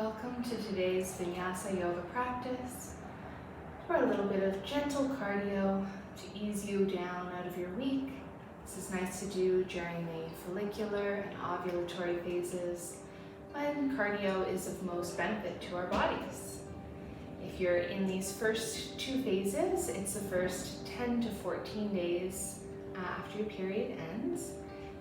Welcome to today's Vinyasa yoga practice for a little bit of gentle cardio to ease you down out of your week. This is nice to do during the follicular and ovulatory phases when cardio is of most benefit to our bodies. If you're in these first two phases, it's the first 10 to 14 days after your period ends,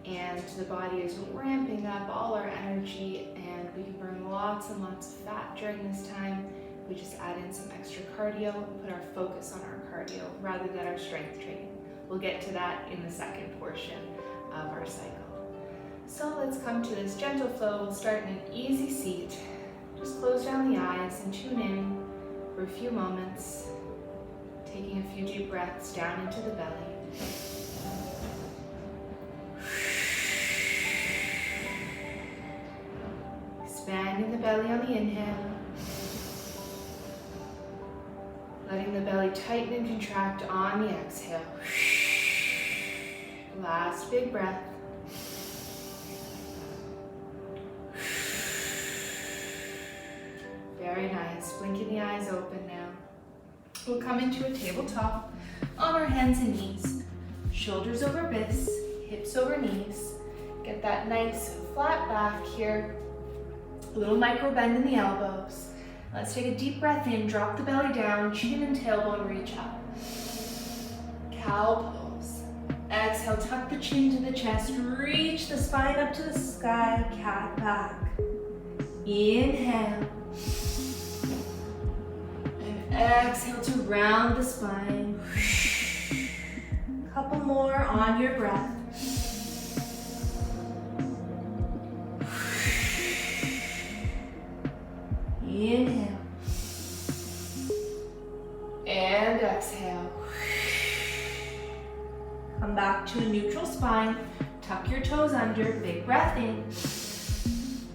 and the body is ramping up all our energy, and we can burn lots and lots of fat during this time. We just add in some extra cardio and put our focus on our cardio rather than our strength training. We'll get to that in the second portion of our cycle. So let's come to this gentle flow. We'll start in an easy seat. Just close down the eyes and tune in for a few moments, taking a few deep breaths down into the belly. Expanding the belly on the inhale. Letting the belly tighten and contract on the exhale. Last big breath. Very nice. Blinking the eyes open now. We'll come into a tabletop on our hands and knees. Shoulders over wrists, hips over knees. Get that nice flat back here. A little micro bend in the elbows. Let's take a deep breath in, drop the belly down, chin and tailbone reach up. Cow pose. Exhale, tuck the chin to the chest, reach the spine up to the sky, cat back. Inhale. And exhale to round the spine. Couple more on your breath. Inhale. And exhale. Come back to a neutral spine. Tuck your toes under. Big breath in.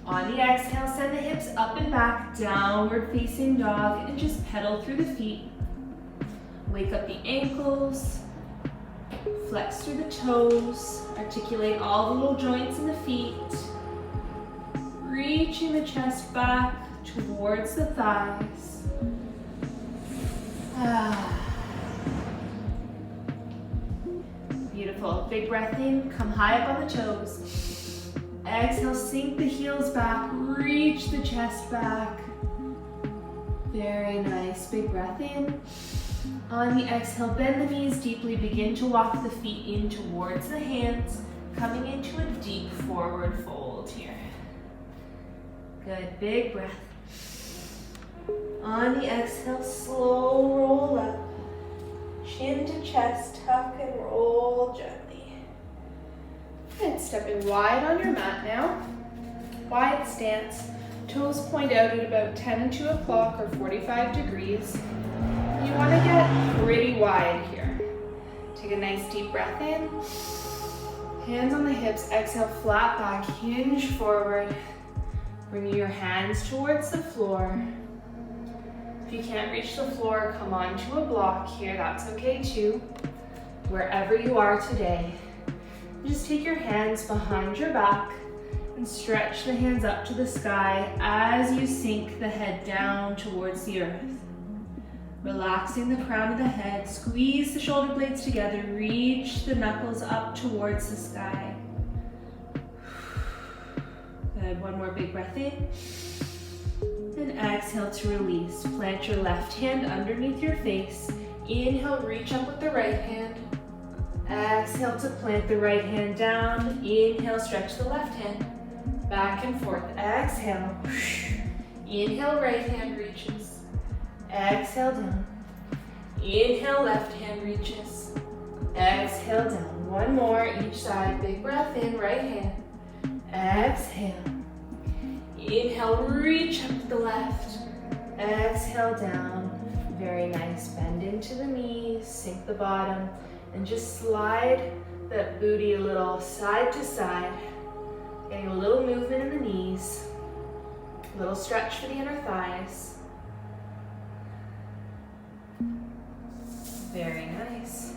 On the exhale, send the hips up and back. Downward facing dog. And just pedal through the feet. Wake up the ankles. Flex through the toes. Articulate all the little joints in the feet. Reaching the chest back towards the thighs. Beautiful. Big breath in. Come high up on the toes. Exhale, sink the heels back. Reach the chest back. Very nice. Big breath in. On the exhale, bend the knees deeply. Begin to walk the feet in towards the hands. Coming into a deep forward fold here. Good. Big breath. On the exhale, slow roll up. Chin to chest, tuck and roll gently. Good. Stepping wide on your mat now. Wide stance. Toes point out at about 10 and 2 o'clock or 45 degrees. You want to get pretty wide here. Take a nice deep breath in. Hands on the hips. Exhale, flat back, hinge forward. Bringing your hands towards the floor. If you can't reach the floor, come onto a block here. That's okay too. Wherever you are today. Just take your hands behind your back and stretch the hands up to the sky as you sink the head down towards the earth. Relaxing the crown of the head, squeeze the shoulder blades together, reach the knuckles up towards the sky. Good, one more big breath in. And exhale to release. Plant your left hand underneath your face. Inhale, reach up with the right hand. Exhale to plant the right hand down. Inhale, stretch the left hand. Back and forth. Exhale. Inhale, right hand reaches. Exhale down. Inhale, left hand reaches. Exhale down. One more each side. Big breath in, right hand. Exhale. Inhale, reach up to the left. Exhale down. Very nice. Bend into the knees, sink the bottom, and just slide that booty a little side to side. Getting a little movement in the knees. A little stretch for the inner thighs. Very nice.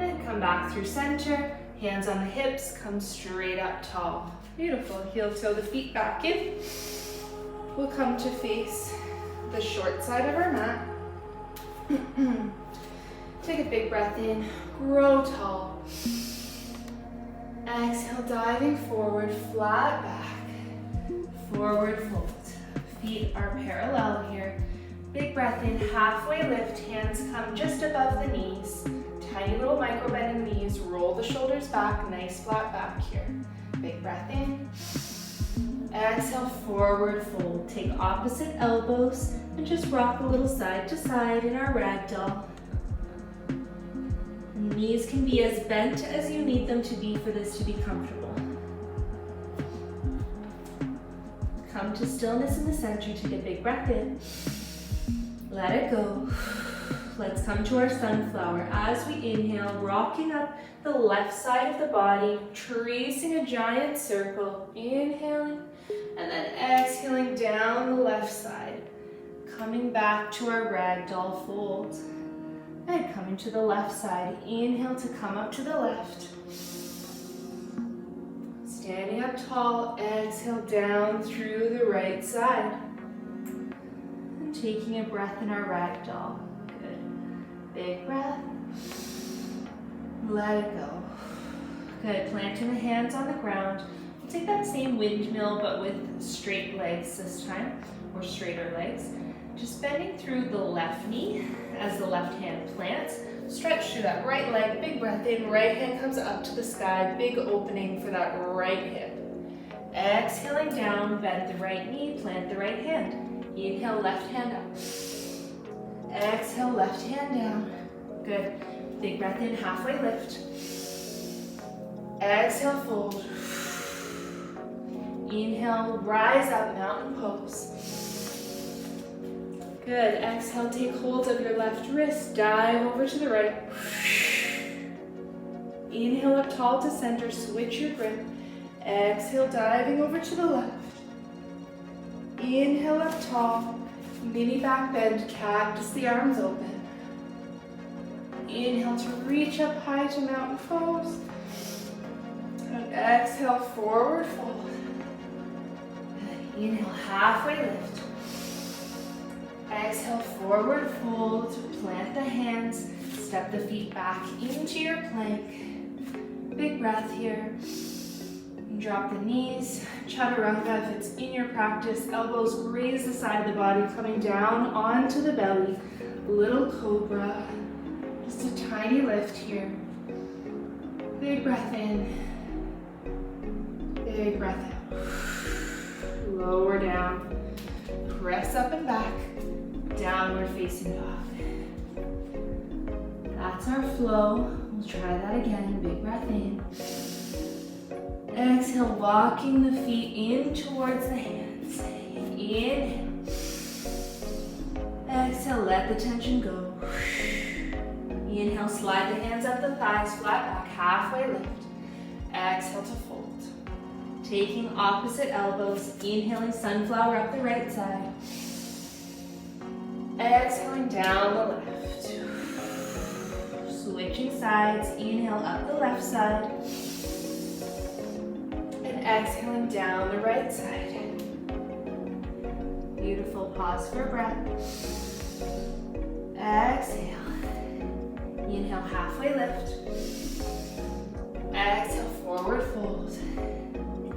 And come back through center. Hands on the hips, come straight up tall. Beautiful. Heel toe the feet back in. We'll come to face the short side of our mat. Take a big breath in, grow tall. Exhale, diving forward, flat back, forward fold. Feet are parallel here. Big breath in, halfway lift, hands come just above the knees. Tiny little micro bend in the knees, roll the shoulders back, nice flat back here. Big breath in. Exhale, forward fold. Take opposite elbows and just rock a little side to side in our ragdoll. Knees can be as bent as you need them to be for this to be comfortable. Come to stillness in the center. Take a big breath in. Let it go. Let's come to our sunflower. As we inhale, rocking up the left side of the body, tracing a giant circle. Inhaling, and then exhaling down the left side. Coming back to our ragdoll fold. And coming to the left side. Inhale to come up to the left. Standing up tall, exhale down through the right side. And taking a breath in our ragdoll. Good. Big breath. Let it go. Good. Planting the hands on the ground. We'll take that same windmill but with straight legs this time, or straighter legs. Just bending through the left knee as the left hand plants. Stretch through that right leg, big breath in, right hand comes up to the sky, big opening for that right hip. Exhaling down, bend the right knee, plant the right hand. Inhale, left hand up. Exhale, left hand down. Good. Big breath in, halfway lift. Exhale, fold. Inhale, rise up, mountain pose. Good. Exhale, take hold of your left wrist, dive over to the right. Inhale up tall to center, switch your grip. Exhale, diving over to the left. Inhale up tall, mini back bend, cactus the arms open. Inhale to reach up high to mountain pose. And exhale, forward fold. Good. Inhale, halfway lift. Exhale, forward fold, plant the hands, step the feet back into your plank. Big breath here. Drop the knees, chaturanga if it's in your practice. Elbows raise the side of the body, coming down onto the belly. Little cobra. Just a tiny lift here. Big breath in. Big breath out. Lower down. Press up and back. Downward facing dog. That's our flow. We'll try that again. Big breath in. Exhale, walking the feet in towards the hands. Inhale. Exhale, let the tension go. Inhale, slide the hands up the thighs, flat back, halfway lift. Exhale to fold. Taking opposite elbows, inhaling sunflower up the right side. Exhaling down the left. Switching sides, inhale up the left side. And exhaling down the right side. Beautiful, pause for breath. Exhale. Inhale, halfway lift. Exhale, forward fold.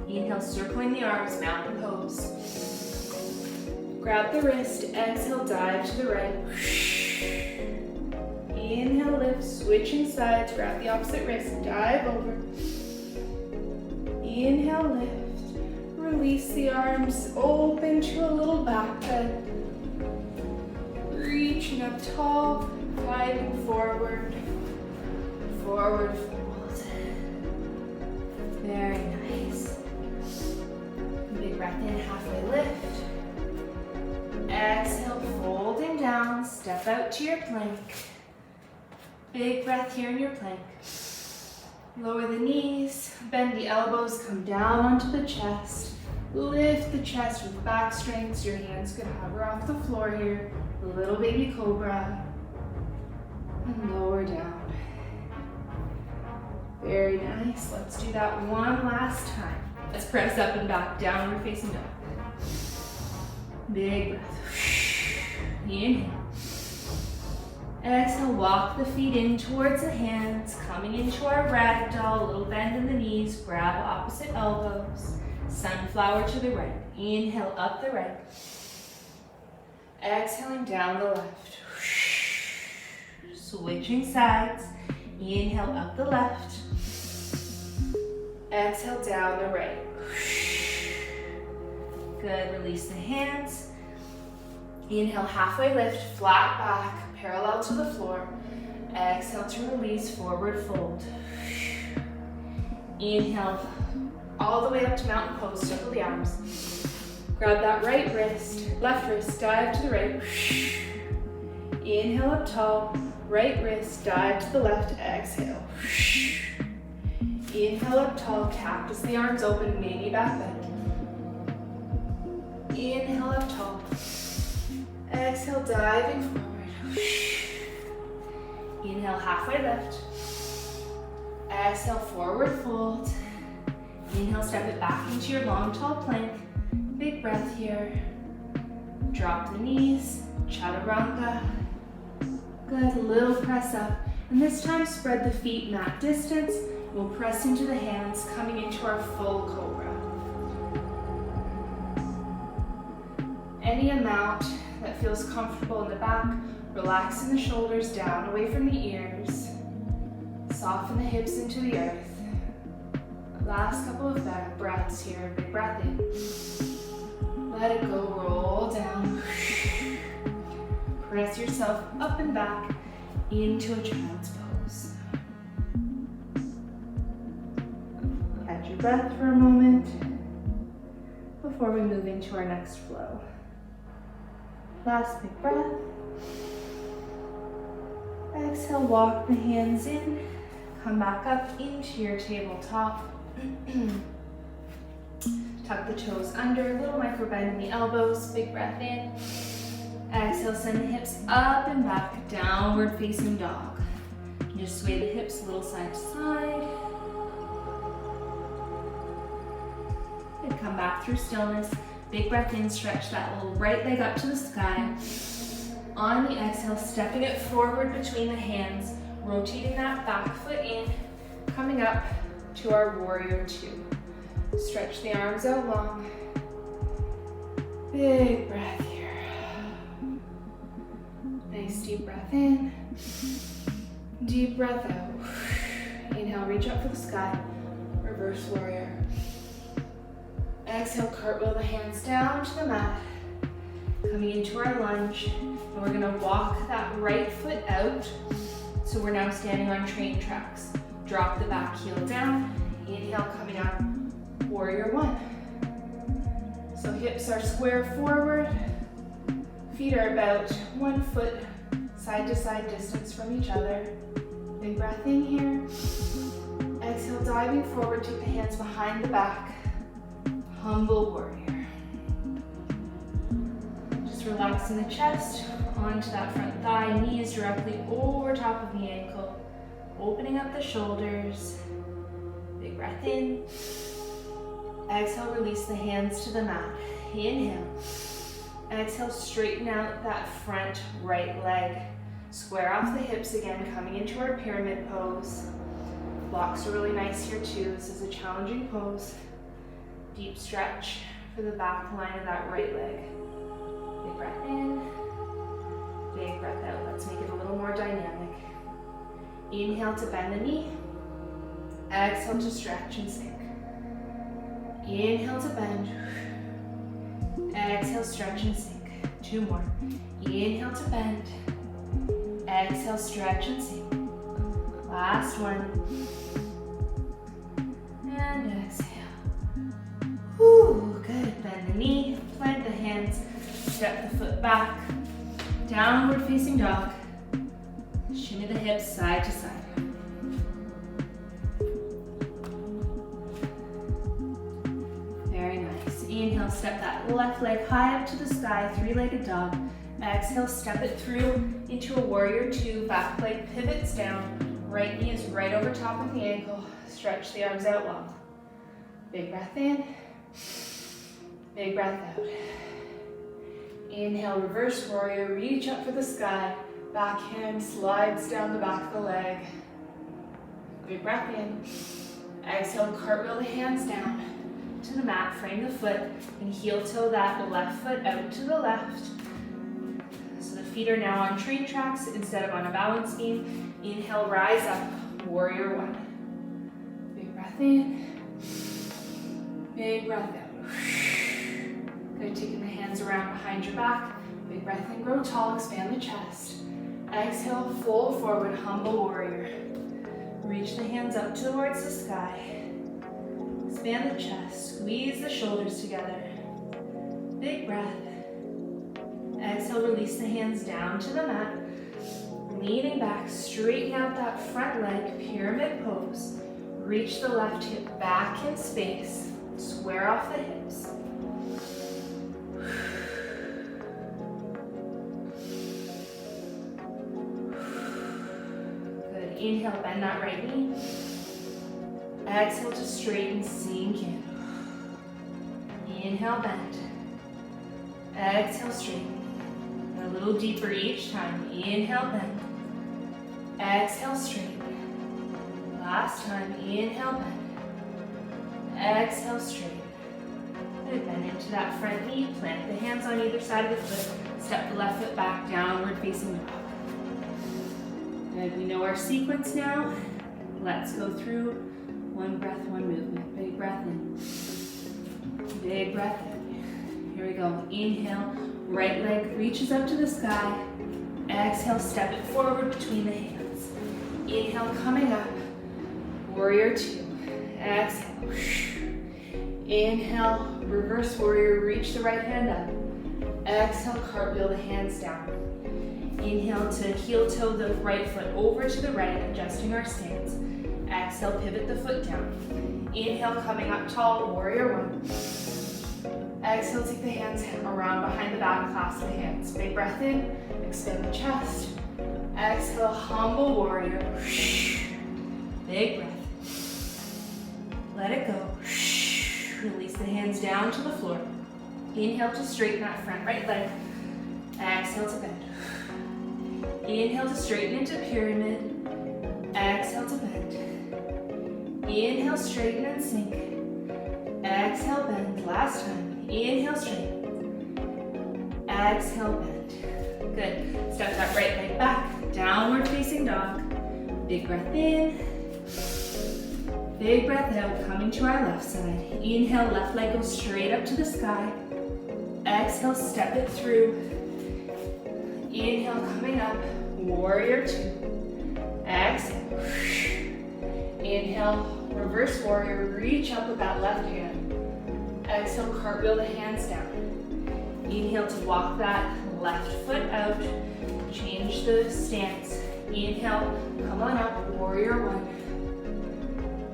Inhale, circling the arms, mountain pose. Grab the wrist, exhale, dive to the right. Inhale, lift, switching sides, grab the opposite wrist, dive over. Inhale, lift. Release the arms, open to a little back bend. Reaching up tall, diving forward. Forward fold. Very nice. Big breath in, halfway lift. Exhale, folding down, step out to your plank. Big breath here in your plank. Lower the knees, bend the elbows, come down onto the chest. Lift the chest with back strength. Your hands could hover off the floor here. Little baby cobra. And lower down. Very nice. Let's do that one last time. Let's press up and back, downward facing dog. Big breath. Inhale. Exhale, walk the feet in towards the hands, coming into our ragdoll, little bend in the knees, grab opposite elbows, sunflower to the right. Inhale, up the right. Exhaling down the left. Switching sides. Inhale, up the left. Exhale, down the right. Good, release the hands. Inhale, halfway lift, flat back, parallel to the floor. Exhale to release, forward fold. Inhale, all the way up to mountain pose, circle the arms. Grab that right wrist, left wrist, dive to the right. Inhale up tall, right wrist, dive to the left, exhale. Inhale up tall, cactus the arms open, maybe back bend. Inhale up tall. Exhale, diving forward. Inhale, halfway lift. Exhale, forward fold. Inhale, step it back into your long, tall plank. Big breath here. Drop the knees, chaturanga. Good, little press up. And this time, spread the feet mat distance. We'll press into the hands, coming into our full cobra. Any amount that feels comfortable in the back, relaxing the shoulders down, away from the ears. Soften the hips into the earth. Last couple of breaths here. Big breath in. Let it go, roll down. Press yourself up and back into a child's pose. Catch your breath for a moment before we move into our next flow. Last big breath. Exhale, walk the hands in. Come back up into your tabletop. Tuck the toes under, little micro bend in the elbows. Big breath in. Exhale, send the hips up and back, downward facing dog. Just sway the hips a little side to side. And come back through stillness. Big breath in, stretch that little right leg up to the sky. On the exhale, stepping it forward between the hands, rotating that back foot in, coming up to our warrior two. Stretch the arms out long. Big breath here. Nice deep breath in. Deep breath out. Inhale, reach up for the sky. Reverse warrior. Exhale, cartwheel the hands down to the mat. Coming into our lunge. And we're gonna walk that right foot out. So we're now standing on train tracks. Drop the back heel down. Inhale, coming up. Warrior one. So hips are square forward. Feet are about 1 foot side to side distance from each other. Big breath in here. Exhale, diving forward, take the hands behind the back. Humble warrior. Just relaxing the chest onto that front thigh, knees directly over top of the ankle. Opening up the shoulders. Big breath in. Exhale, release the hands to the mat. Inhale. Exhale, straighten out that front right leg. Square off the hips again, coming into our pyramid pose. Blocks are really nice here too. This is a challenging pose. Deep stretch for the back line of that right leg. Big breath in. Big breath out. Let's make it a little more dynamic. Inhale to bend the knee. Exhale to stretch and sink. Inhale to bend. Exhale, stretch and sink. 2 more. Inhale to bend. Exhale, stretch and sink. Last one. And exhale. Whew, good. Bend the knee, plant the hands, step the foot back. Downward facing dog. Shimmy the hips side to side. Very nice. Inhale, step that left leg high up to the sky, 3-legged dog. Exhale, step it through into a warrior two. Back leg pivots down. Right knee is right over top of the ankle. Stretch the arms out long. Big breath in. Big breath out. Inhale, reverse warrior, reach up for the sky. Back hand slides down the back of the leg. Big breath in. Exhale, cartwheel the hands down to the mat, frame the foot, and heel toe that left foot out to the left. So the feet are now on train tracks instead of on a balance beam. Inhale, rise up, warrior one. Big breath in, big breath out. Good, taking the hands around behind your back. Big breath in, grow tall, expand the chest. Exhale, fold forward, humble warrior. Reach the hands up towards the sky. Expand the chest, squeeze the shoulders together. Big breath. Exhale, release the hands down to the mat. Leaning back, straighten out that front leg, pyramid pose. Reach the left hip back in space. Square off the hips. Good, inhale, bend that right knee. Exhale to straighten, sink in. Inhale, bend. Exhale, straighten. A little deeper each time. Inhale, bend. Exhale, straighten. Last time. Inhale, bend. Exhale, straighten. Good. Bend into that front knee. Plant the hands on either side of the foot. Step the left foot back, downward facing dog. Good. We know our sequence now. Let's go through one breath, one movement. Big breath in. Big breath out. Here we go. Inhale. Right leg reaches up to the sky. Exhale, step it forward between the hands. Inhale, coming up. Warrior two. Exhale. Inhale, reverse warrior, reach the right hand up. Exhale, cartwheel the hands down. Inhale to heel toe the right foot over to the right, adjusting our stance. Exhale, pivot the foot down. Inhale, coming up tall, warrior one. Exhale, take the hands around behind the back, clasp the hands. Big breath in, expand the chest. Exhale, humble warrior. Big breath. Let it go. Release the hands down to the floor. Inhale to straighten that front right leg. Exhale to bend. Inhale to straighten into pyramid. Exhale to bend. Inhale, straighten and sink. Exhale, bend. Last time. Inhale, straighten. Exhale, bend. Good. Step that right leg back. Downward facing dog. Big breath in. Big breath out, coming to our left side. Inhale, left leg goes straight up to the sky. Exhale, step it through. Inhale, coming up. Warrior two. Exhale. Inhale, reverse warrior. Reach up with that left hand. Exhale, cartwheel the hands down. Inhale to walk that left foot out. Change the stance. Inhale, come on up, warrior one.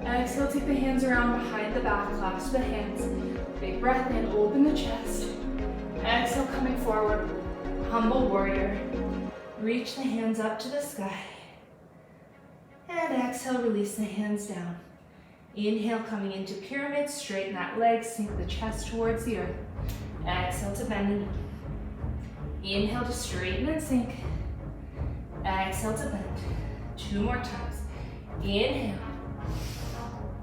Exhale, take the hands around behind the back, clasp the hands. Big breath in, open the chest. Exhale, coming forward, humble warrior. Reach the hands up to the sky. And exhale, release the hands down. Inhale, coming into pyramid, straighten that leg, sink the chest towards the earth. Exhale to bend the knee. Inhale to straighten and sink. Exhale to bend. Two more times. Inhale.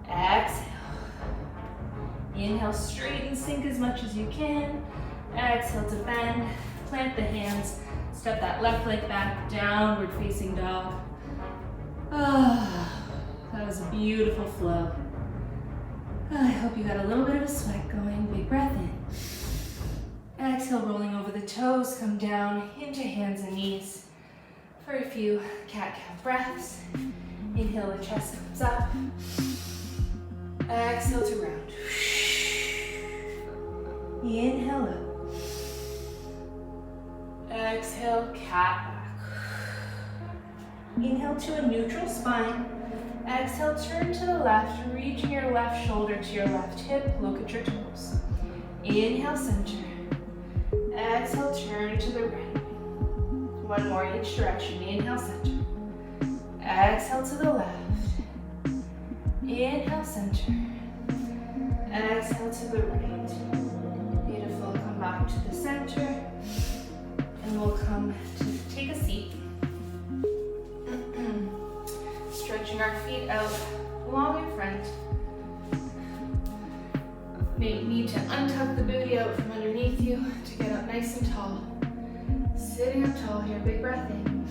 Exhale. Inhale, straighten, sink as much as you can. Exhale to bend. Plant the hands. Step that left leg back, downward facing dog. That was a beautiful flow. I hope you got a little bit of a sweat going. Big breath in. Exhale, rolling over the toes, come down into hands and knees for a few cat-cow breaths. Inhale, the chest comes up. Exhale to round. Inhale up. Exhale, cat back. Inhale to a neutral spine. Exhale, turn to the left, reaching your left shoulder to your left hip. Look at your toes. Inhale, center. Exhale, turn to the right. One more each direction. Inhale, center. Exhale to the left. Inhale, center. Exhale to the right. Beautiful. Come back to the center. And we'll come to take a seat. Stretching our feet out long in front. May need to untuck the booty out from underneath you to get up nice and tall. Sitting up tall here, big breath in.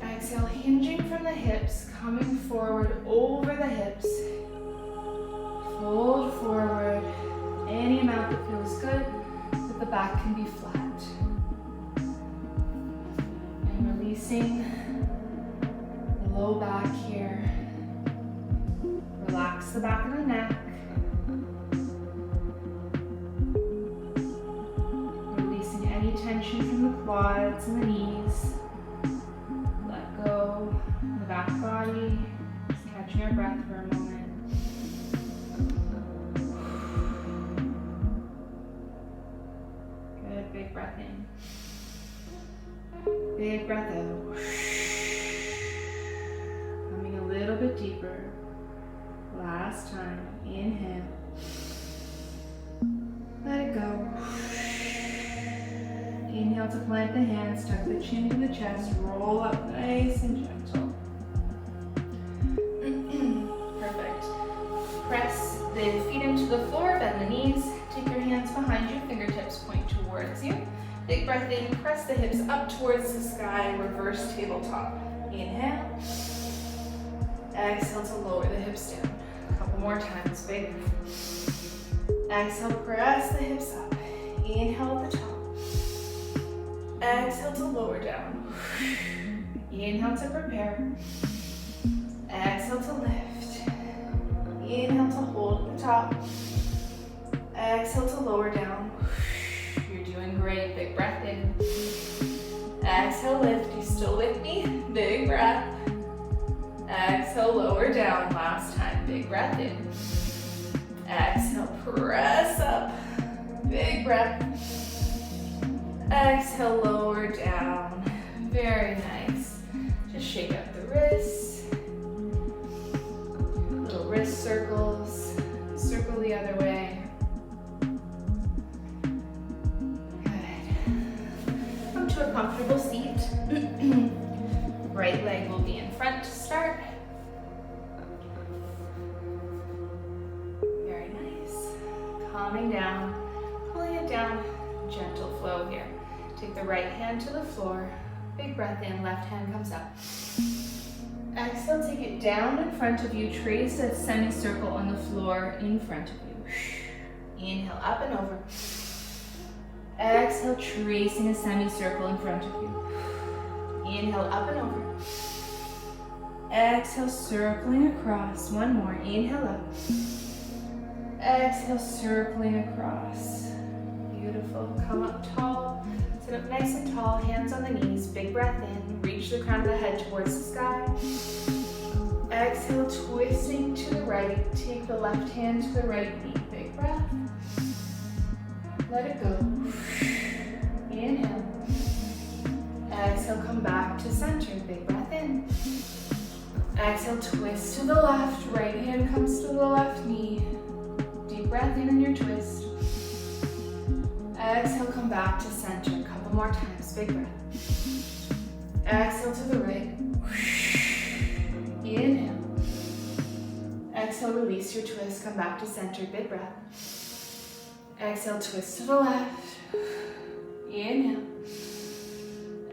Exhale, hinging from the hips, coming forward over the hips. Fold forward, any amount that feels good, but the back can be flat. And releasing the low back here. Relax the back of the neck. Releasing any tension from the quads and the knees. Let go in the back body. Just catching our breath for a moment. Good, big breath in. Big breath out. Coming a little bit deeper. Last time, inhale. Let it go. Inhale to plant the hands, tuck the chin to the chest, roll up nice and gentle. Perfect. Press the feet into the floor, bend the knees, take your hands behind you, fingertips point towards you. Big breath in, press the hips up towards the sky, reverse tabletop. Inhale. Exhale to lower the hips down. A couple more times, big. Exhale, press the hips up. Inhale at the top. Exhale to lower down. Inhale to prepare. Exhale to lift. Inhale to hold at the top. Exhale to lower down. You're doing great. Big breath in. Exhale, lift. You still with me? Big breath. Exhale, lower down. Last time. Big breath in. Exhale, press up. Big breath. Exhale, lower down. Very nice. Just shake up the wrists. Little wrist circles. Circle the other way. Good. Come to a comfortable seat. Right leg will be in front to start. Very nice. Calming down, pulling it down, gentle flow here. Take the right hand to the floor. Big breath in, left hand comes up. Exhale, take it down in front of you. Trace a semicircle on the floor in front of you. Inhale, up and over. Exhale, tracing a semicircle in front of you. Inhale, up and over. Exhale, circling across. One more. Inhale up. Exhale, circling across. Beautiful. Come up tall. Sit up nice and tall. Hands on the knees. Big breath in. Reach the crown of the head towards the sky. Exhale, twisting to the right. Take the left hand to the right knee. Big breath. Let it go. Inhale. Exhale, come back to center. Big breath in. Exhale, twist to the left. Right hand comes to the left knee. Deep breath in on your twist. Exhale, come back to center. A couple more times. Big breath. Exhale to the right. Inhale. Exhale, release your twist. Come back to center. Big breath. Exhale, twist to the left. Inhale.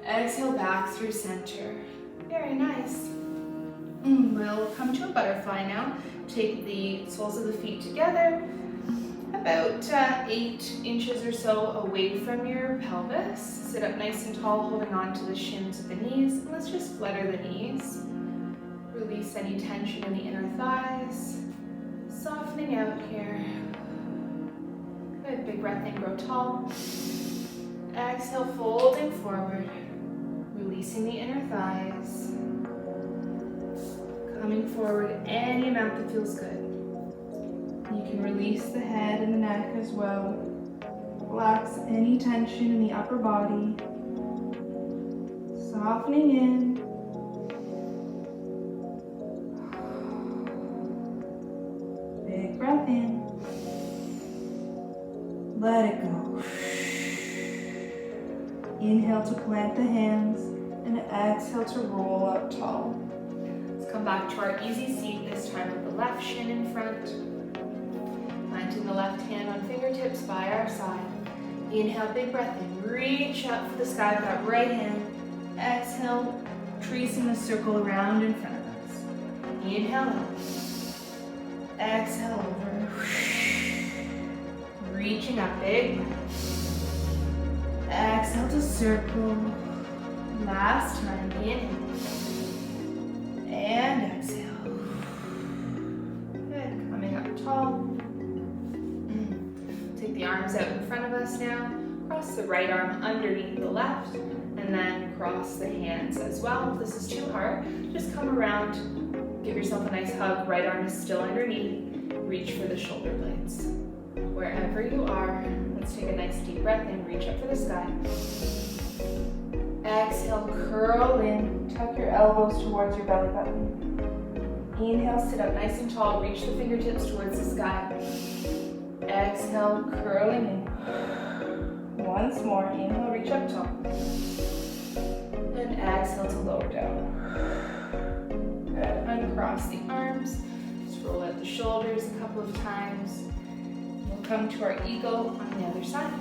Exhale, back through center. Very nice. We'll come to a butterfly now. Take the soles of the feet together, about 8 inches or so away from your pelvis. Sit up nice and tall, holding on to the shins of the knees. And let's just flutter the knees. Release any tension in the inner thighs. Softening out here. Good, big breath in, grow tall. Exhale, folding forward. Releasing the inner thighs. Coming forward any amount that feels good. You can release the head and the neck as well. Relax any tension in the upper body. Softening in. Big breath in. Let it go. Inhale. Inhale to plant the hands and exhale to roll up tall. Let's come back to our easy seat, this time with the left shin in front. Planting the left hand on fingertips by our side. Inhale, big breath in. Reach up for the sky with that right hand. Exhale, tracing a circle around in front of us. Inhale up. Exhale over. Reaching up, big breath. Exhale to circle. Last time, inhale. And exhale. Good, coming up tall. Take the arms out in front of us now. Cross the right arm underneath the left, and then cross the hands as well. If this is too hard, just come around, give yourself a nice hug. Right arm is still underneath. Reach for the shoulder blades. Wherever you are, let's take a nice deep breath in. Reach up for the sky. Exhale, curl in. Tuck your elbows towards your belly button. Inhale, sit up nice and tall. Reach the fingertips towards the sky. Exhale, curling in. Once more, inhale, reach up tall. And exhale to lower down. Good. Uncross the arms. Just roll out the shoulders a couple of times. We'll come to our eagle on the other side.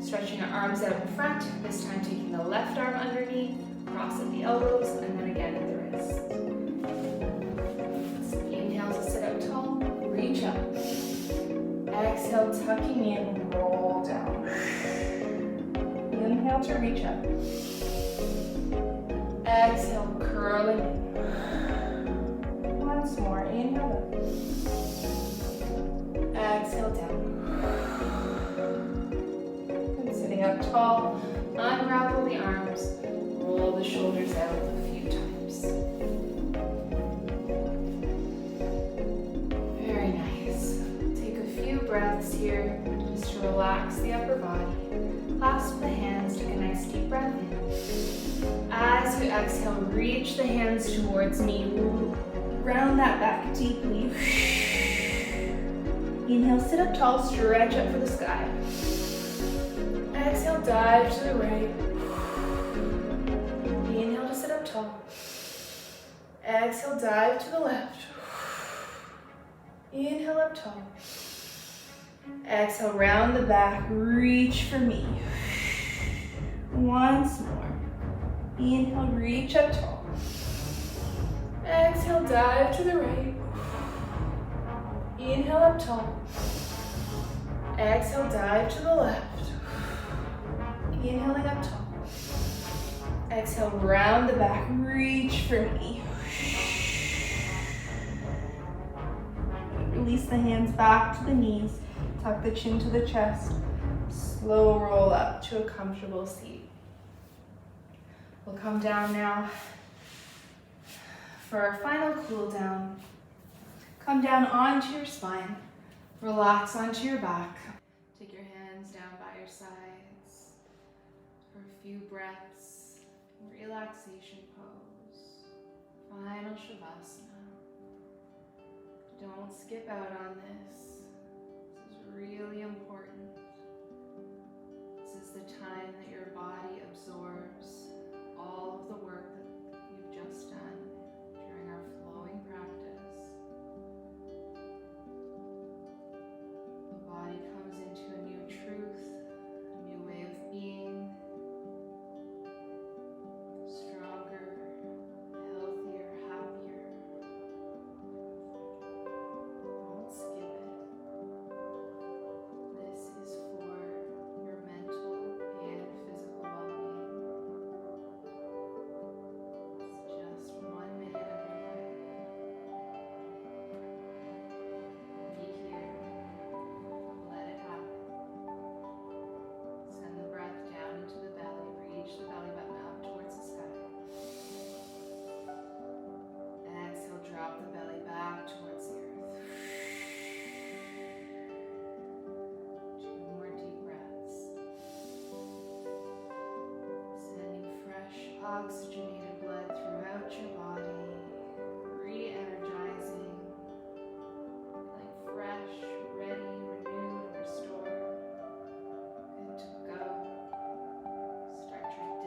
Stretching our arms out in front. This time taking the left arm underneath. Cross at the elbows, and then again at the wrist. Inhale to sit up tall. Reach up. Exhale, tucking in, roll down. Inhale to reach up. Exhale, curling in. Once more, inhale up. Exhale down. And sitting up tall, unravel the arms, roll the shoulders out a few times. Very nice. Take a few breaths here just to relax the upper body. Clasp the hands, take a nice deep breath in. As you exhale, reach the hands towards me. Round that back deeply. Inhale, sit up tall, stretch up for the sky. Exhale, dive to the right. Inhale to sit up tall. Exhale, dive to the left. Inhale up tall. Exhale, round the back, reach for me. Once more. Inhale, reach up tall. Exhale, dive to the right. Inhale up tall. Exhale, dive to the left. Inhaling up tall. Exhale, round the back, reach for me. Release the hands back to the knees. Tuck the chin to the chest. Slow roll up to a comfortable seat. We'll come down now for our final cool down. Come down onto your spine. Relax onto your back. Take your hands down by your sides for a few breaths. Relaxation pose. Final Shavasana. Don't skip out on this. This is really important. This is the time that your body absorbs all of the work that you've just done during our flowing practice. The body comes into a new truth, a new way of being, stronger, healthier, happier. Don't skip it. This is for your mental and physical well-being. It's just 1 minute of your life. Be here. Let it happen. Send the breath down into the belly. Reach the belly button up towards the sky. Exhale, drop the belly back towards the earth. 2 more deep breaths. Sending fresh, oxygenated blood throughout your body. Re-energizing. Feeling fresh, ready, renewed, restored. Good to go. Start your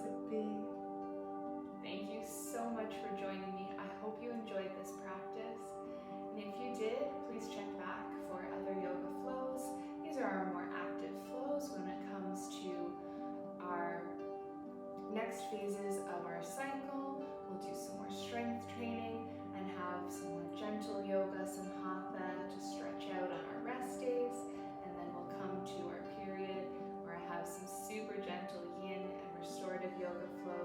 it be? Thank you so much for joining me. I hope you enjoyed this practice. And if you did, please check back for other yoga flows. These are our more active flows when it comes to our next phases of our cycle. We'll do some more strength training and have some more gentle yoga, some hatha to stretch out on our rest days. And then we'll come to our period where I have some super gentle yin and restorative yoga flows.